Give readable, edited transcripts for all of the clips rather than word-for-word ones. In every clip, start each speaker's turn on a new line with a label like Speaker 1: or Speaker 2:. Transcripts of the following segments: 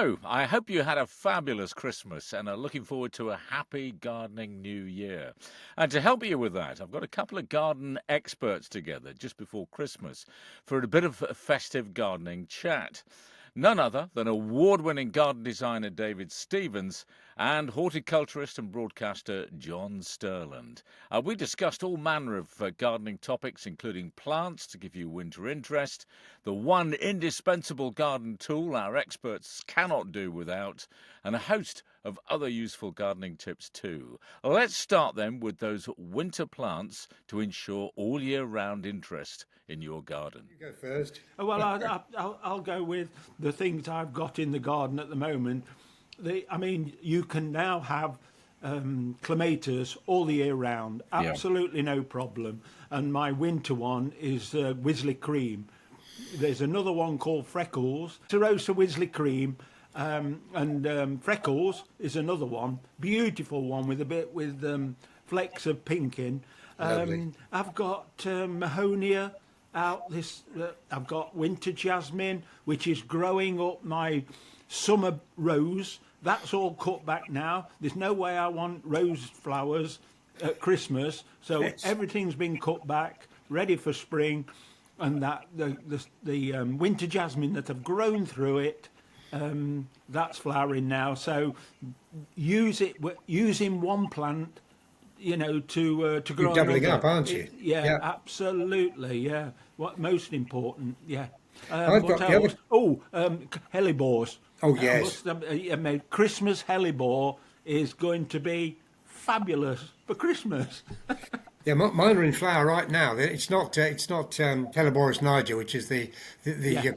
Speaker 1: So, I hope you had a fabulous Christmas and are looking forward to a happy gardening new year. And to help you with that, I've got a couple of garden experts together just before Christmas for a bit of a festive gardening chat. None other than award-winning garden designer David Stevens and horticulturist and broadcaster John Stirland. We discussed all manner of gardening topics, including plants to give you winter interest, the one indispensable garden tool our experts cannot do without, and a host of other useful gardening tips too. Let's start then with those winter plants to ensure all year round interest in your garden.
Speaker 2: You go first.
Speaker 3: Well, I'll go with the things I've got in the garden at the moment. You can now have clematis all the year round, absolutely no problem. And my winter one is Wisley Cream. There's another one called Freckles, Serosa Wisley Cream, and Freckles is another one, beautiful one with flecks of pink in. I've got Mahonia out. I've got winter jasmine, which is growing up my summer rose. That's all cut back now. There's no way I want rose flowers at Christmas, so everything's been cut back, ready for spring. And that the winter jasmine that have grown through it, that's flowering now. So using one plant, to grow.
Speaker 2: You're doubling up, aren't you?
Speaker 3: Yeah, absolutely. Yeah, what most important? Yeah.
Speaker 2: I've got the other.
Speaker 3: Hellebores.
Speaker 2: Oh yes.
Speaker 3: Christmas hellebore is going to be fabulous for Christmas.
Speaker 2: Yeah, mine are in flower right now. It's not Helleborus niger, which is the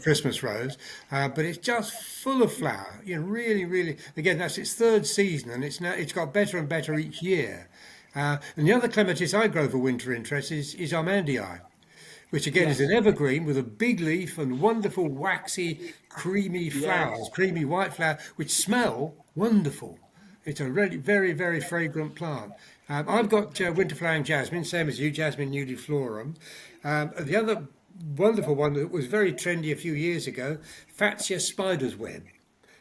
Speaker 2: Christmas rose, but it's just full of flower. Really, really. Again, that's its third season, and it's got better and better each year. And the other clematis I grow for winter interest is Armandii, which again is an evergreen with a big leaf and wonderful waxy, creamy flowers, creamy white flower, which smell wonderful. It's a really very, very fragrant plant. I've got winter flowering jasmine, same as you, Jasmine nudiflorum. The other wonderful one that was very trendy a few years ago, Fatsia spider's web,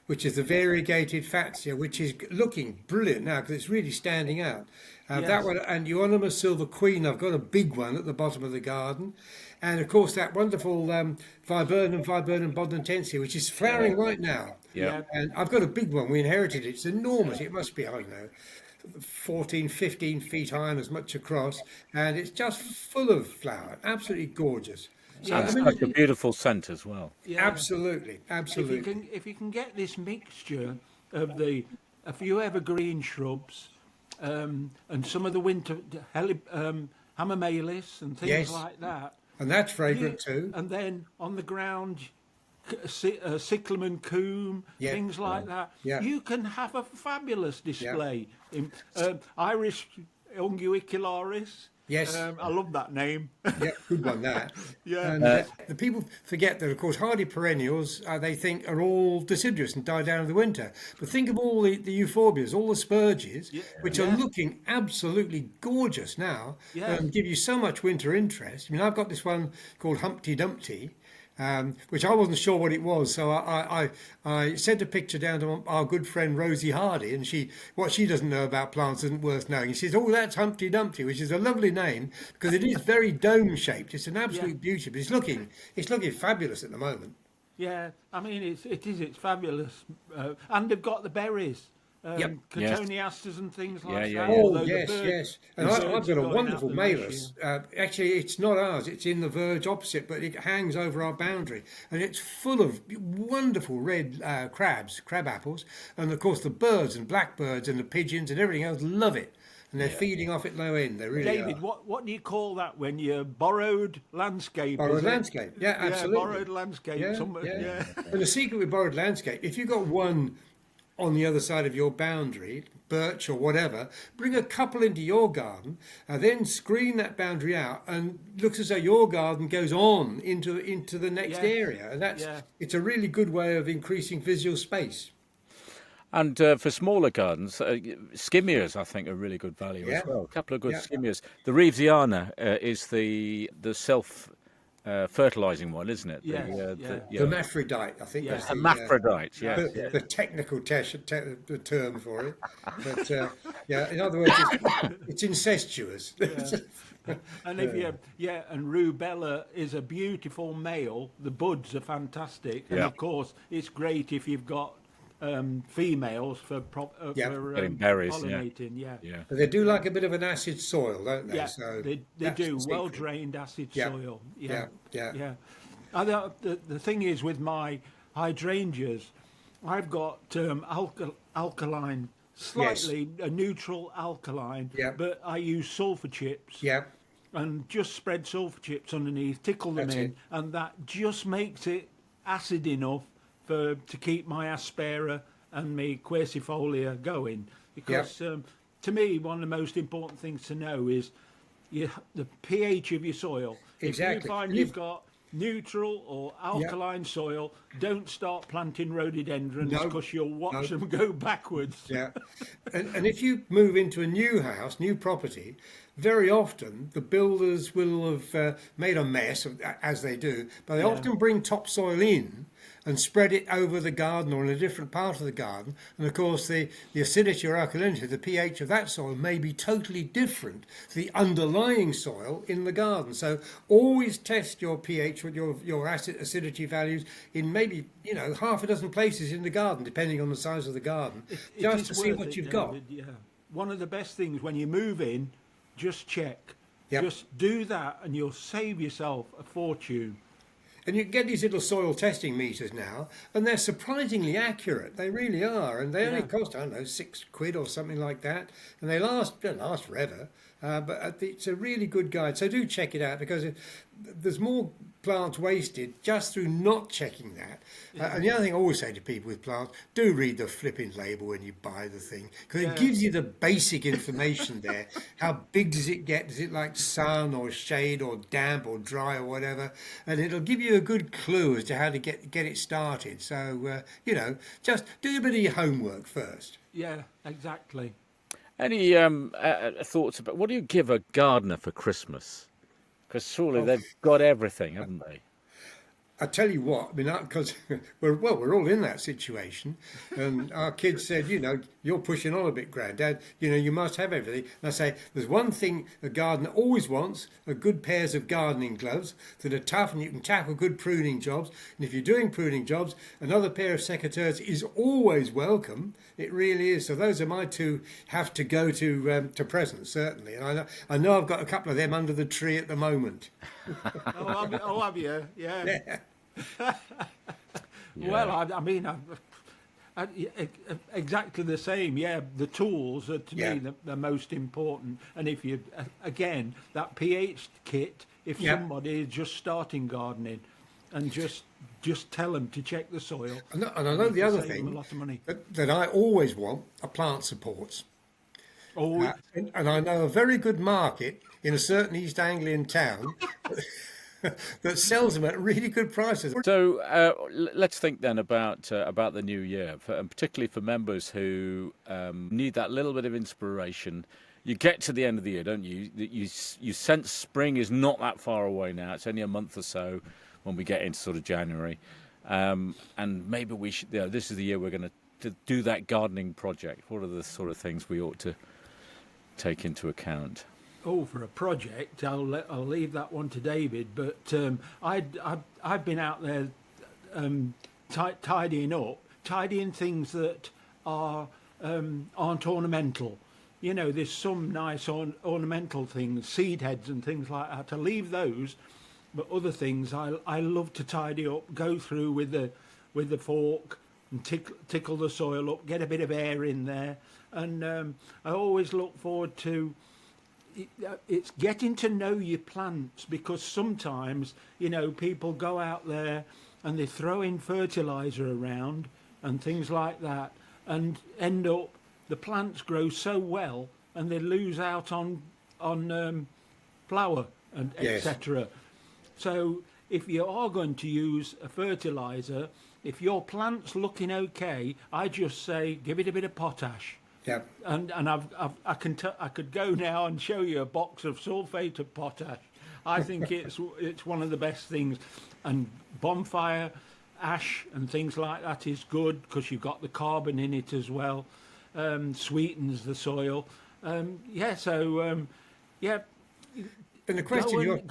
Speaker 2: which is the variegated Fatsia, which is looking brilliant now because it's really standing out. That one, and Euonymus silver queen, I've got a big one at the bottom of the garden. And of course that wonderful Viburnum boddentensia, which is flowering right now.
Speaker 1: Yeah.
Speaker 2: And I've got a big one. We inherited it. It's enormous. It must be, 14, 15 feet high and as much across. And it's just full of flower. Absolutely gorgeous.
Speaker 1: And such a beautiful scent as well.
Speaker 2: Yeah. Absolutely.
Speaker 3: If you can get this mixture of a few evergreen shrubs and some of the winter hamamelis and things like that.
Speaker 2: And that's fragrant too.
Speaker 3: And then on the ground, cyclamen coum, things like that. Yeah. You can have a fabulous display. Iris unguicularis.
Speaker 2: Yes.
Speaker 3: I love that name.
Speaker 2: Yeah, good one, that.
Speaker 3: Yeah.
Speaker 2: And the people forget that, of course, hardy perennials, they think are all deciduous and die down in the winter. But think of all the euphorbias, all the spurges, which are looking absolutely gorgeous now and give you so much winter interest. I've got this one called Humpty Dumpty, which I wasn't sure what it was, so I sent a picture down to our good friend Rosie Hardy, and what she doesn't know about plants isn't worth knowing. She says, "Oh, that's Humpty Dumpty," which is a lovely name because it is very dome shaped. It's an absolute beauty, but it's looking fabulous at the moment.
Speaker 3: Yeah, it's fabulous, and they've got the berries. Cotoneasters and things like that.
Speaker 2: Oh, yes. And I've got a wonderful malus. Actually, it's not ours. It's in the verge opposite, but it hangs over our boundary. And it's full of wonderful red crab apples. And, of course, the birds and blackbirds and the pigeons and everything else love it. And they're feeding off it no end. They really
Speaker 3: David,
Speaker 2: are.
Speaker 3: What do you call that when you're borrowed landscape?
Speaker 2: Borrowed landscape, yeah, absolutely.
Speaker 3: Borrowed landscape.
Speaker 2: Yeah. And the secret with borrowed landscape, if you've got one on the other side of your boundary, birch or whatever, bring a couple into your garden, then screen that boundary out, and looks as though your garden goes on into the next area. And it's a really good way of increasing visual space.
Speaker 1: And for smaller gardens, skimmias, I think, are really good value as well. A couple of good skimmias. The Reevesiana is the self fertilizing one, isn't it?
Speaker 3: Yes,
Speaker 2: Hermaphrodite, I think that's
Speaker 1: hermaphrodite. Yes,
Speaker 3: That's it.
Speaker 2: the technical the term for it. But in other words, it's incestuous.
Speaker 3: And and rubella is a beautiful male. The buds are fantastic, and
Speaker 1: Yeah.
Speaker 3: of course, it's great if you've got females for
Speaker 1: Getting berries, yeah.
Speaker 3: pollinating. Yeah,
Speaker 1: yeah.
Speaker 2: But they do like a bit of an acid soil, don't they?
Speaker 3: yeah,
Speaker 2: So
Speaker 3: they
Speaker 2: that's
Speaker 3: do
Speaker 2: the secret.
Speaker 3: well drained acid
Speaker 2: Yeah.
Speaker 3: soil.
Speaker 2: Yeah, yeah.
Speaker 3: yeah. The thing is with my hydrangeas, I've got alkaline, slightly a neutral alkaline,
Speaker 2: Yeah.
Speaker 3: but I use sulfur chips.
Speaker 2: Yeah,
Speaker 3: And just spread sulfur chips underneath, tickle them
Speaker 2: That's
Speaker 3: in,
Speaker 2: it.
Speaker 3: and that just makes it acid enough to keep my aspera and my quercifolia going. Because to me, one of the most important things to know is the pH of your soil. If
Speaker 2: Exactly.
Speaker 3: you find you've got neutral or alkaline soil, don't start planting rhododendrons
Speaker 2: No,
Speaker 3: because you'll watch
Speaker 2: no.
Speaker 3: them go backwards.
Speaker 2: yeah. And if you move into a new house, new property, very often the builders will have made a mess, as they do, but they often bring topsoil in and spread it over the garden or in a different part of the garden. And of course, the acidity or alkalinity, the pH of that soil may be totally different to the underlying soil in the garden. So always test your pH with your acidity values in maybe, half a dozen places in the garden, depending on the size of the garden,
Speaker 3: It
Speaker 2: just
Speaker 3: is
Speaker 2: to see
Speaker 3: worth
Speaker 2: what
Speaker 3: it,
Speaker 2: you've got.
Speaker 3: David, yeah. One of the best things when you move in, just check.
Speaker 2: Yep.
Speaker 3: Just do that and you'll save yourself a fortune.
Speaker 2: And you get these little soil testing meters now, and they're surprisingly accurate. They really are, and they only cost, I don't know, £6 or something like that, and they don't last forever. But it's a really good guide, so do check it out, because there's more plants wasted just through not checking that. And the other thing I always say to people with plants, do read the flipping label when you buy the thing, because it gives you the basic information there. How big does it get? Does it like sun or shade or damp or dry or whatever? And it'll give you a good clue as to how to get it started. So, just do a bit of your homework first.
Speaker 3: Yeah, exactly.
Speaker 1: Any thoughts about what do you give a gardener for Christmas? Because surely they've got everything, haven't they?
Speaker 2: I tell you what, I mean, because we're all in that situation, and our kids said, you're pushing on a bit, Granddad. You must have everything. And I say, there's one thing a gardener always wants: are good pairs of gardening gloves that are tough and you can tackle good pruning jobs. And if you're doing pruning jobs, another pair of secateurs is always welcome. It really is. So those are my two have to go to presents, certainly. And I know I've got a couple of them under the tree at the moment.
Speaker 3: Oh, have you? Yeah.
Speaker 2: Yeah.
Speaker 3: Well, I mean, exactly the same. Yeah, the tools are to me the most important. And if you, again, that pH kit, if somebody is just starting gardening, and just tell them to check the soil.
Speaker 2: And I know the other thing
Speaker 3: a lot of money.
Speaker 2: that I always want are plant supports.
Speaker 3: Oh,
Speaker 2: And I know a very good market in a certain East Anglian town that sells them at really good prices.
Speaker 1: So let's think then about the new year, and particularly for members who need that little bit of inspiration. You get to the end of the year, don't you? You sense spring is not that far away now. It's only a month or so when we get into sort of January, and maybe we should. This is the year we're going to do that gardening project. What are the sort of things we ought to take into account?
Speaker 3: Oh, for a project, I'll leave that one to David. But I've been out there tidying things that aren't ornamental. There's some nice ornamental things, seed heads and things like that. To leave those, but other things I love to tidy up. Go through with the fork and tickle the soil up, get a bit of air in there, and I always look forward to. It's getting to know your plants, because sometimes people go out there and they throw in fertilizer around and things like that, and end up the plants grow so well and they lose out on flower and etc. So if you are going to use a fertilizer, if your plant's looking okay, I just say give it a bit of potash.
Speaker 2: Yeah.
Speaker 3: And I could go now and show you a box of sulfate of potash. I think it's one of the best things. And bonfire ash and things like that is good because you've got the carbon in it as well. Sweetens the soil. Yeah.
Speaker 2: And the question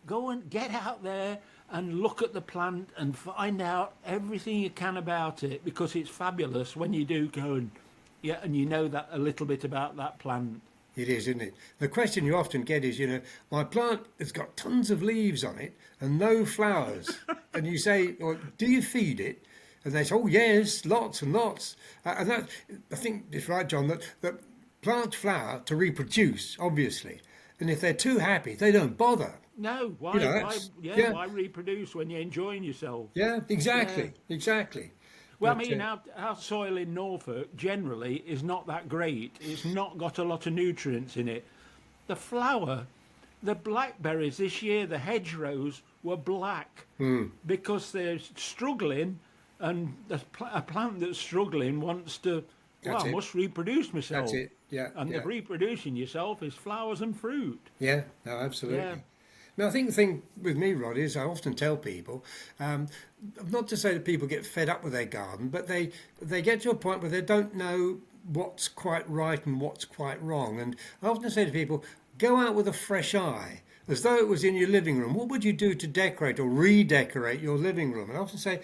Speaker 3: Go and get out there and look at the plant and find out everything you can about it, because it's fabulous when you do go and you know that a little bit about that plant.
Speaker 2: It is, isn't it? The question you often get is, my plant has got tons of leaves on it and no flowers. And you say, well, do you feed it? And they say, oh, yes, lots and lots. And that, I think it's right, John, that plants flower to reproduce, obviously. And if they're too happy, they don't bother.
Speaker 3: No, why reproduce when you're enjoying yourself?
Speaker 2: Yeah, exactly.
Speaker 3: Well, but, our soil in Norfolk generally is not that great. It's not got a lot of nutrients in it. The blackberries this year, the hedgerows were black because they're struggling, and a plant that's struggling wants to, I must reproduce myself.
Speaker 2: That's it, yeah.
Speaker 3: And the reproducing yourself is flowers and fruit.
Speaker 2: Yeah, no, absolutely. Yeah. Now, I think the thing with me, Rod, is I often tell people, not to say that people get fed up with their garden, but they get to a point where they don't know what's quite right and what's quite wrong. And I often say to people, go out with a fresh eye, as though it was in your living room. What would you do to decorate or redecorate your living room? And I often say,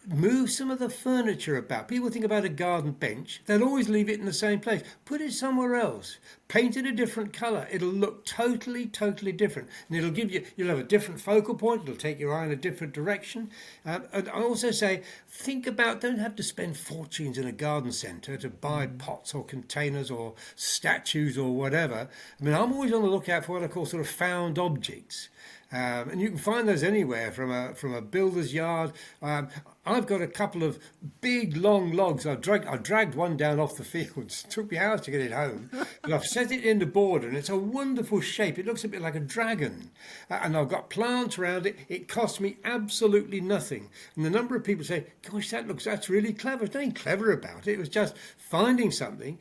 Speaker 2: move some of the furniture about. People think about a garden bench. They'll always leave it in the same place. Put it somewhere else. Paint it a different colour. It'll look totally different. And you'll have a different focal point. It'll take your eye in a different direction. And I also say, don't have to spend fortunes in a garden centre to buy pots or containers or statues or whatever. I mean, I'm always on the lookout for what I call sort of found objects. And you can find those anywhere from a builder's yard. I've got a couple of big long logs. I dragged one down off the fields. It took me hours to get it home, but I've set it in the border, and it's a wonderful shape. It looks a bit like a dragon, and I've got plants around it. It cost me absolutely nothing. And the number of people say, "Gosh, that's really clever." There's nothing clever about it. It was just finding something,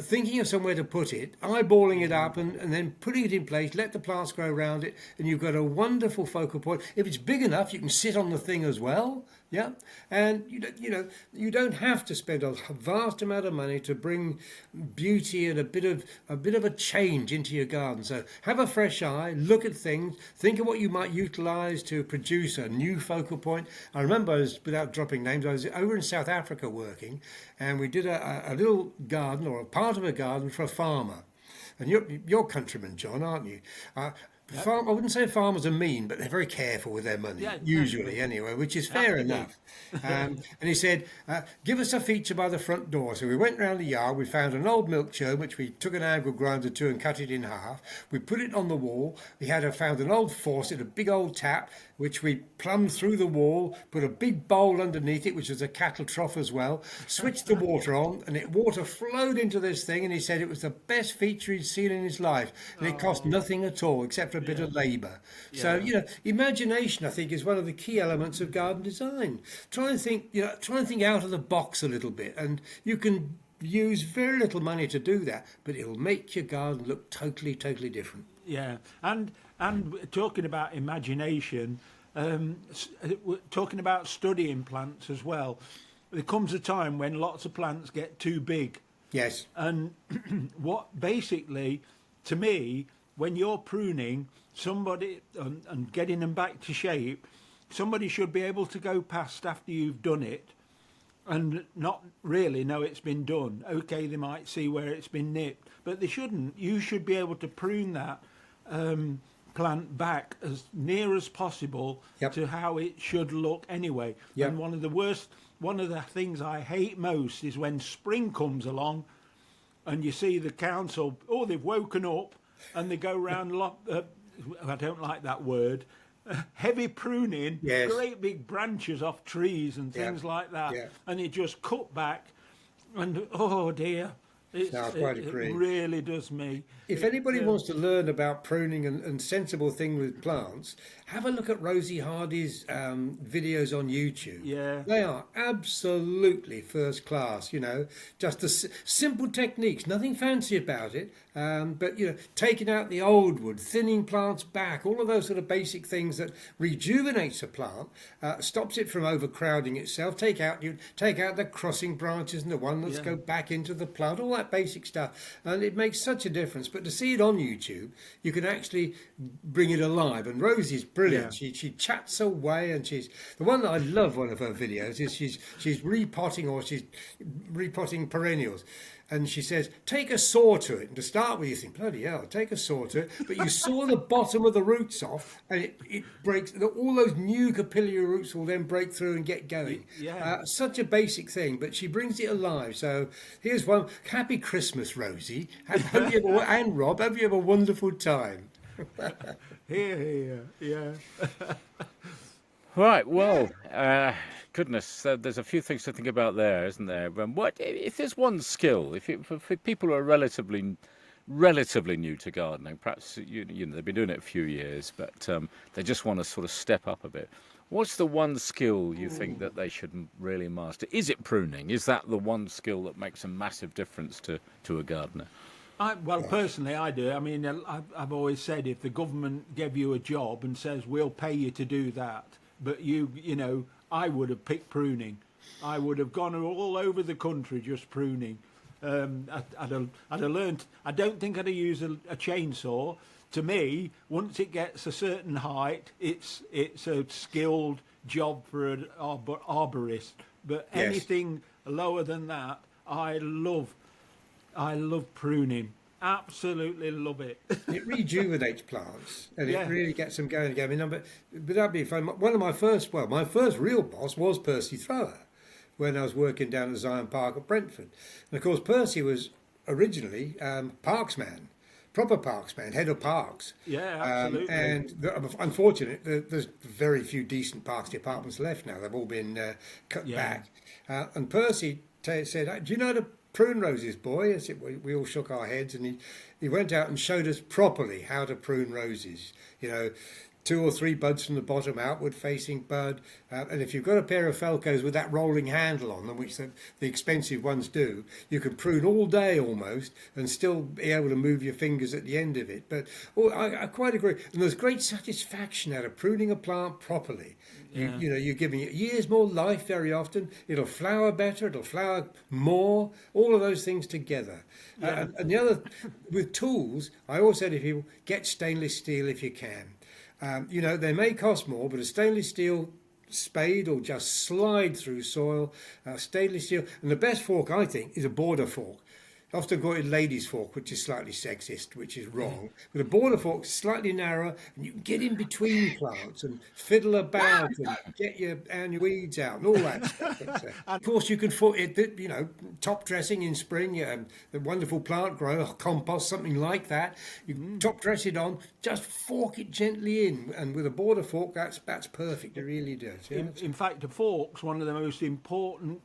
Speaker 2: thinking of somewhere to put it, eyeballing it up, and then putting it in place, let the plants grow around it, and you've got a wonderful focal point. If it's big enough, you can sit on the thing as well. Yeah, and you don't have to spend a vast amount of money to bring beauty and a bit of a change into your garden. So have a fresh eye, look at things, think of what you might utilise to produce a new focal point. I remember, without dropping names, I was over in South Africa working, and we did a little garden, or a part of a garden, for a farmer. And you're countryman, John, aren't you? Yep. I wouldn't say farmers are mean, but they're very careful with their money, usually anyway, which is fair enough. And he said, give us a feature by the front door. So we went round the yard, we found an old milk churn, which we took an angle grinder to and cut it in half. We put it on the wall. We found an old faucet, a big old tap, which we plumbed through the wall, put a big bowl underneath it, which was a cattle trough as well, switched the water on, and water flowed into this thing, and he said it was the best feature he'd seen in his life. And it cost nothing at all, except for a bit of labour. So, imagination, I think, is one of the key elements of garden design. Try and think out of the box a little bit, and you can use very little money to do that, but it'll make your garden look totally different.
Speaker 3: Yeah, and talking about imagination, talking about studying plants as well, there comes a time when lots of plants get too big.
Speaker 2: Yes.
Speaker 3: And what basically, to me, when you're pruning somebody and getting them back to shape, somebody should be able to go past after you've done it and not really know it's been done. Okay, they might see where it's been nipped, but they shouldn't. You should be able to prune that plant back as near as possible to how it should look anyway. And one of the things I hate most is when spring comes along and you see the council, they've woken up, and they go round, I don't like that word, heavy pruning, great big branches off trees and things like that, and it just cut back, and oh dear, it really does me.
Speaker 2: If anybody wants to learn about pruning and sensible things with plants, have a look at Rosie Hardy's videos on YouTube.
Speaker 3: Yeah.
Speaker 2: They are absolutely first class, just the simple techniques, nothing fancy about it, But taking out the old wood, thinning plants back, all of those sort of basic things that rejuvenates a plant, stops it from overcrowding itself. Take out the crossing branches and the one that's go back into the plant, all that basic stuff, and it makes such a difference. But to see it on YouTube, you can actually bring it alive. And Rosie's brilliant.
Speaker 3: Yeah.
Speaker 2: She chats away, and she's the one that I love. One of her videos is she's repotting perennials. And she says, take a saw to it. And to start with, you think, bloody hell, take a saw to it. But you saw the bottom of the roots off, and it breaks. All those new capillary roots will then break through and get going.
Speaker 3: Yeah.
Speaker 2: Such a basic thing, but she brings it alive. So here's one. Happy Christmas, Rosie. And Rob, have you have a wonderful time.
Speaker 3: Here, yeah.
Speaker 1: Right, well, goodness, there's a few things to think about there, isn't there? What if there's one skill, for people who are relatively new to gardening, perhaps they've been doing it a few years, but they just want to sort of step up a bit. What's the one skill you think that they should really master? Is it pruning? Is that the one skill that makes a massive difference to a gardener?
Speaker 3: Well, personally, I do. I mean, I've always said if the government gave you a job and says we'll pay you to do that, but I would have picked pruning. I would have gone all over the country just pruning. I'd have learned. I don't think I'd have used a chainsaw. To me, once it gets a certain height, it's a skilled job for an arborist. But anything lower than that, I love pruning. Absolutely love it.
Speaker 2: It rejuvenates plants, and it really gets them going again. I mean, but that'd be fun. One of my first real boss was Percy Thrower, when I was working down at Zion Park at Brentford. And of course, Percy was originally parksman, proper parksman, head of parks.
Speaker 3: Yeah, absolutely.
Speaker 2: Unfortunately, there's very few decent parks departments left now. They've all been cut back. And Percy said, "Do you know how to prune roses, boy?" We all shook our heads, and he went out and showed us properly how to prune roses. 2 or 3 buds from the bottom, outward facing bud, and if you've got a pair of Felcos with that rolling handle on them, which the expensive ones do, you can prune all day almost and still be able to move your fingers at the end of it. But I quite agree, and there's great satisfaction out of pruning a plant properly. You're giving it years more life very often. It'll flower better, it'll flower more, all of those things together. And the other, with tools, I always say to people, get stainless steel if you can. They may cost more, but a stainless steel spade will just slide through soil. Stainless steel, and the best fork, I think, is a border fork. I often call it ladies' fork, which is slightly sexist, which is wrong. But a border fork is slightly narrower, and you can get in between plants and fiddle about and get your weeds out and all that stuff. Of course, you can top dressing in spring, the wonderful plant grow, compost, something like that. You can top dress it on, just fork it gently in, and with a border fork, that's perfect. It really does. Yeah?
Speaker 3: In fact, a fork's one of the most important.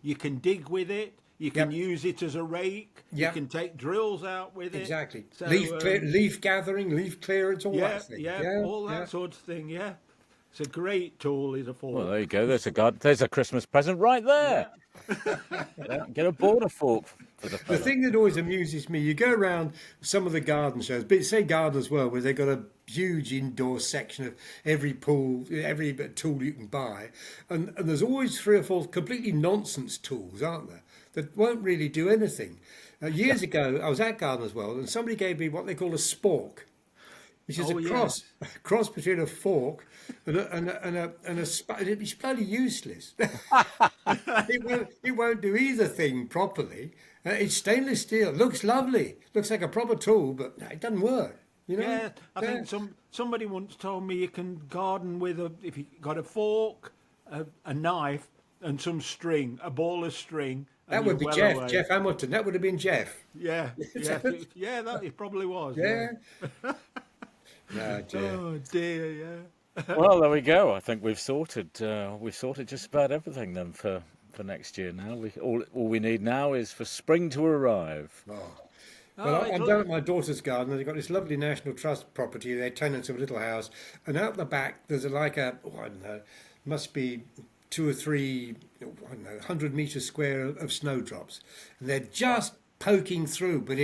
Speaker 3: You can dig with it. You can use it as a rake. You can take drills out with it.
Speaker 2: Exactly.
Speaker 3: So,
Speaker 2: leaf gathering, leaf clearance, all that thing.
Speaker 3: All that sort of thing. Yeah, it's a great tool. Is a fork.
Speaker 1: Well, there you go. There's a Christmas present right there. Get a border fork for the fella.
Speaker 2: The thing that always amuses me, you go around some of the garden shows, but say garden as well, where they've got a huge indoor section of every tool you can buy, and there's always 3 or 4 completely nonsense tools, aren't there, that won't really do anything. Years ago, I was at Gardeners World, and somebody gave me what they call a spork, which is a cross between a fork and a it's bloody useless. It won't do either thing properly. It's stainless steel. It looks lovely. Looks like a proper tool, but it doesn't work.
Speaker 3: Yeah, I think somebody once told me you can garden with if you got a fork, a knife, and some string, a ball of string.
Speaker 2: That would be Jeff Hamilton. That would have been Jeff.
Speaker 3: Yeah, that it probably was.
Speaker 2: Yeah. No, dear.
Speaker 3: Oh dear, yeah.
Speaker 1: Well, there we go. I think we've sorted just about everything then for next year. Now all we need now is for spring to arrive.
Speaker 2: Well, I'm down at my daughter's garden, and they've got this lovely National Trust property. They're tenants of a little house, and out the back there's must be 2 or 3, 100 metres square of snowdrops, and they're just poking through. But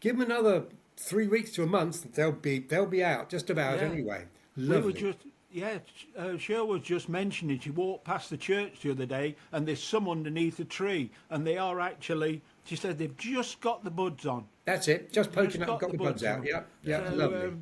Speaker 2: give them another 3 weeks to a month, they'll be out just about
Speaker 3: Yeah.
Speaker 2: anyway.
Speaker 3: We were
Speaker 2: Lovely.
Speaker 3: just, yeah, Cheryl was just mentioning, she walked past the church the other day and there's some underneath a tree and they are actually, she said they've just got the buds on.
Speaker 2: That's it. Just poking
Speaker 3: Just
Speaker 2: up and got the buds out.
Speaker 3: on.
Speaker 2: Yep. Yeah.
Speaker 3: So,
Speaker 2: Lovely.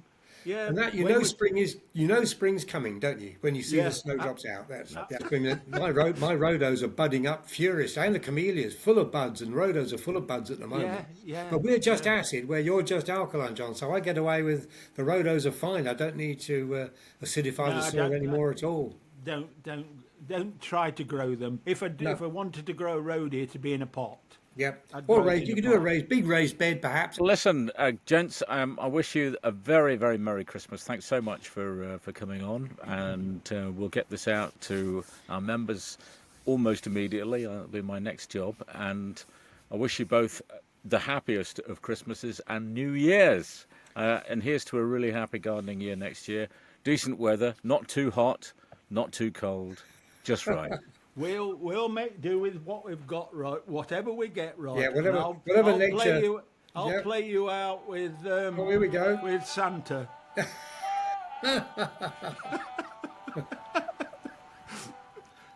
Speaker 3: yeah,
Speaker 2: And that spring's coming, don't you? When you see the snowdrops out, that's brilliant. My rhodos are budding up furious, and the camellias full of buds, and rhodos are full of buds at the moment.
Speaker 3: Yeah,
Speaker 2: But we're just acid, where you're just alkaline, John. So I get away with the rhodos are fine. I don't need to acidify the soil anymore at all.
Speaker 3: Don't try to grow them. If I wanted to grow a rhodea, to be in a pot.
Speaker 2: Yep.
Speaker 3: I'd
Speaker 2: Or
Speaker 3: grow it
Speaker 2: raised.
Speaker 3: in
Speaker 2: You
Speaker 3: a
Speaker 2: could do a
Speaker 3: pot.
Speaker 2: big raised bed, perhaps.
Speaker 1: Listen, gents, I wish you a very, very Merry Christmas. Thanks so much for coming on, and we'll get this out to our members almost immediately. That'll be my next job, and I wish you both the happiest of Christmases and New Years. And here's to a really happy gardening year next year. Decent weather, not too hot, not too cold, just right.
Speaker 3: We'll make do with what we've got right, whatever we get right.
Speaker 2: Yeah,
Speaker 3: And
Speaker 2: whatever nature.
Speaker 3: I'll play you out with.
Speaker 2: Oh, here we go.
Speaker 3: With Santa.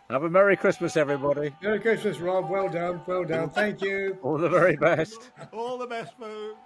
Speaker 1: Have a Merry Christmas, everybody.
Speaker 2: Merry Christmas, Rob. Well done. Well done. Thank you.
Speaker 1: All the very best.
Speaker 3: All the best, folks.